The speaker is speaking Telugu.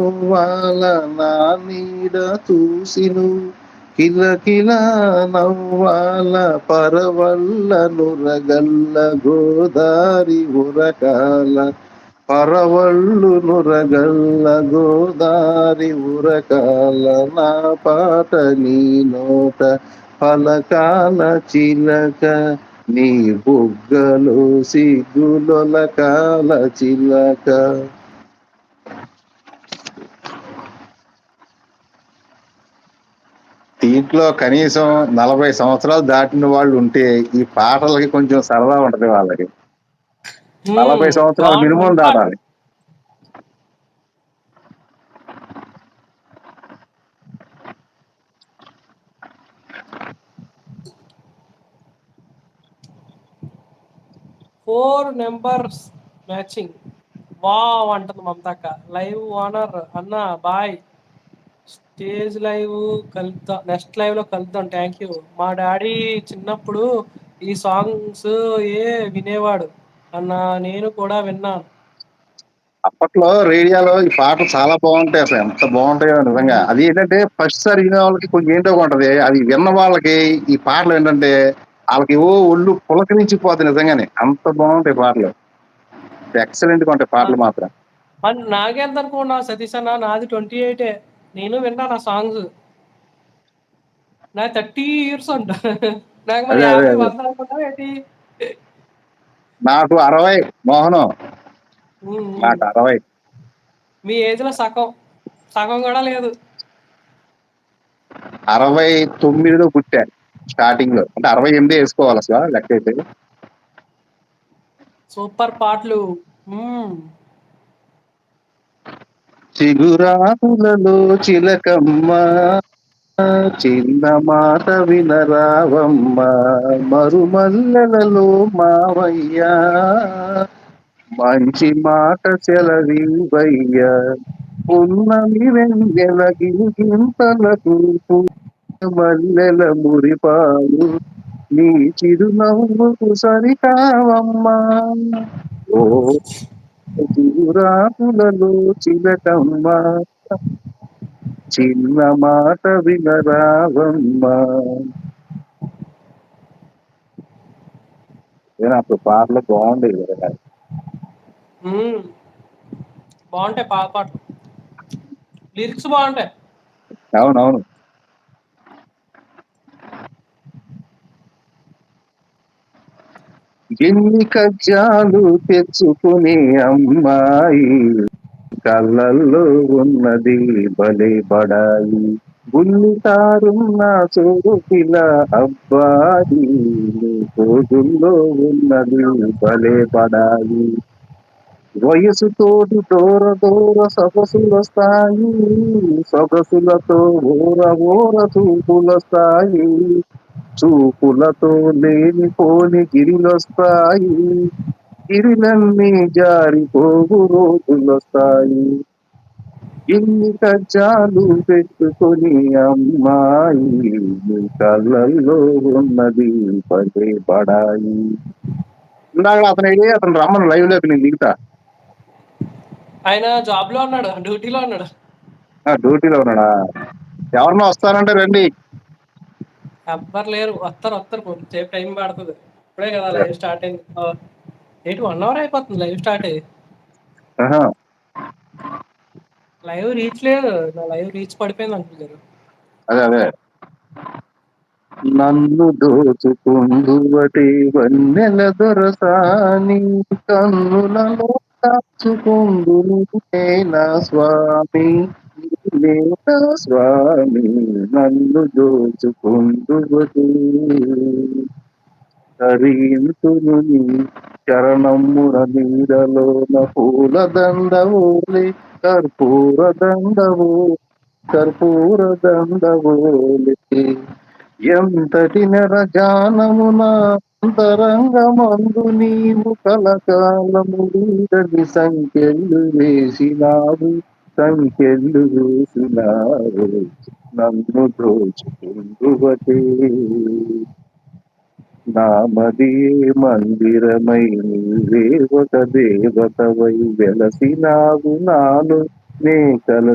నవ్వాల నా నీడ చూసిను కిలకిల నవ్వాల పరవల్ల నురగల్ల గోదారి ఉరకాల పరవళ్ళు నురగల్ల గోదారి ఉరకాల నా పాట నీ నోట పలకాల చిలక నీ బుగ్గలు సిగ్గులొలకాల చిలక. దీంట్లో కనీసం 40 సంవత్సరాలు దాటిన వాళ్ళు ఉంటే ఈ పాటలకి కొంచెం సరదా ఉంటది వాళ్ళకి. 40 సంవత్సరాలు మినిమం దాటాలి. ఫోర్ నెంబర్స్ మ్యాచింగ్ వావ్ అంటుంది మమతక్క. లైవ్ ఓనర్ అన్న బాయ్, స్టేజ్ లైవ్ కలుద్దాం, నెక్స్ట్ లైవ్ లో కలుద్దాం. Thank you. మా డాడీ చిన్నప్పుడు ఈ సాంగ్స్ వినేవాడు అన్న, నేను కూడా విన్నాను. అప్పట్లో రేడియోలో ఈ పాటలు చాలా బాగుంటాయి, అసలు ఎంత బాగుంటాయో నిజంగా. అది ఏంటంటే ఫస్ట్ సారి వినే వాళ్ళకి కొంచెం ఏంటో ఉంటది, అది విన్న వాళ్ళకి ఈ పాటలు ఏంటంటే వాళ్ళకి ఒళ్ళు పులకరించిపోతుంది నిజంగానే. అంత బాగుంటాయి పాటలు, ఎక్సలెంట్ గా ఉంటాయి పాటలు మాత్రం. మరి నాకెంత అనుకున్నావు సతీష్ అన్న? నాది 28. నేను విన్నాను ఆ సాంగ్స్. నా 30 ఇయర్స్ అంట. నాకు మరి 50 వంద అనుకుంటా ఏంటి? నాకు 60 మోహనం, నాకు 60. మీ ఏజ్ లో సగం కూడా లేదు. 69లో పుట్టా, స్టార్టింగ్ లో అంటే 68 వేసుకోవాలి అసలు లెక్క అయితే. సూపర్ పాటలు. చిగురాకులలో చిలకమ్మ చిన్న మాట వినరావమ్మ, మరుమల్లెలలో మావయ్య మంచి మాట సెలవీవయ్య, పున్నమి వెన్నెల గిలిగింతలకు మల్లెల మురిపాలు నీ చిరునవ్వుకు సరికావమ్మా. ఓ చిగురాకులలో చిలకమ్మ చిన్న మాట వినరావమ్మా. అప్పుడు పాటలు బాగుండేది కదా. బాగుంటాయి పాటలు, లిరిక్స్ బాగుంటాయి. అవునవును. ఎన్ని కజ్జాలు తెచ్చుకునే అమ్మాయి కళ్ళల్లో ఉన్నది భలే బడాయి, బుల్లితారున్న చోరుపిల అబ్బాయి రోజుల్లో ఉన్నది భలే బడాయి, వయసుతోటి దూర దూర సొగసులొస్తాయి, సొగసులతో ఊర ఊర చూపులొస్తాయి, చూపులతో లేనిపోని గిరిలొస్తాయి, గిరిలన్నీ జారిపోవు రోజులొస్తాయి. ఎన్ని కజ్జాలు పెట్టుకొని అమ్మాయి కళ్ళల్లో ఉన్నది పదే పడాయి. ఇందాక అతను రమ్మను లైవ్ లోకి, నేను దిగుతా. ఆయన జాబ్ లో ఉన్నాడు, డ్యూటీలో ఉన్నాడు. డ్యూటీలో ఉన్నాడా? ఎవరన్నా వస్తారంటే రండి. ఎవ్వరు లేరు. వస్తారు కొంచెంసేపు టైం పడుతుంది. ఇప్పుడే కదా లైవ్ స్టార్ట్ అయింది. 1 అవర్ అయిపోతుంది లైవ్ స్టార్ట్ అయ్యి. లైవ్ రీచ్ లేదు, నా లైవ్ రీచ్ పడిపోయింది అంటున్నారు. అదే నన్ను దోచుకుందువటి వన్నెల దొరసాని, కన్నులలో దాచుకుందు నా స్వామి, నా స్వామి నన్ను దోచుకుందువటి హరింతును నీ చరణమున నీడలోన పూల దండవోలి కర్పూర దండవోలి ఎంతటి నెరజానమున అంతరంగమందు నీవు కలకాలము వీడని సంఖ్యలు వేసినావు నన్ను దోచుకుందువటే నామదియే మందిరమై నీవే ఒక దేవతవై వెలసినావు నాలో నీ కలు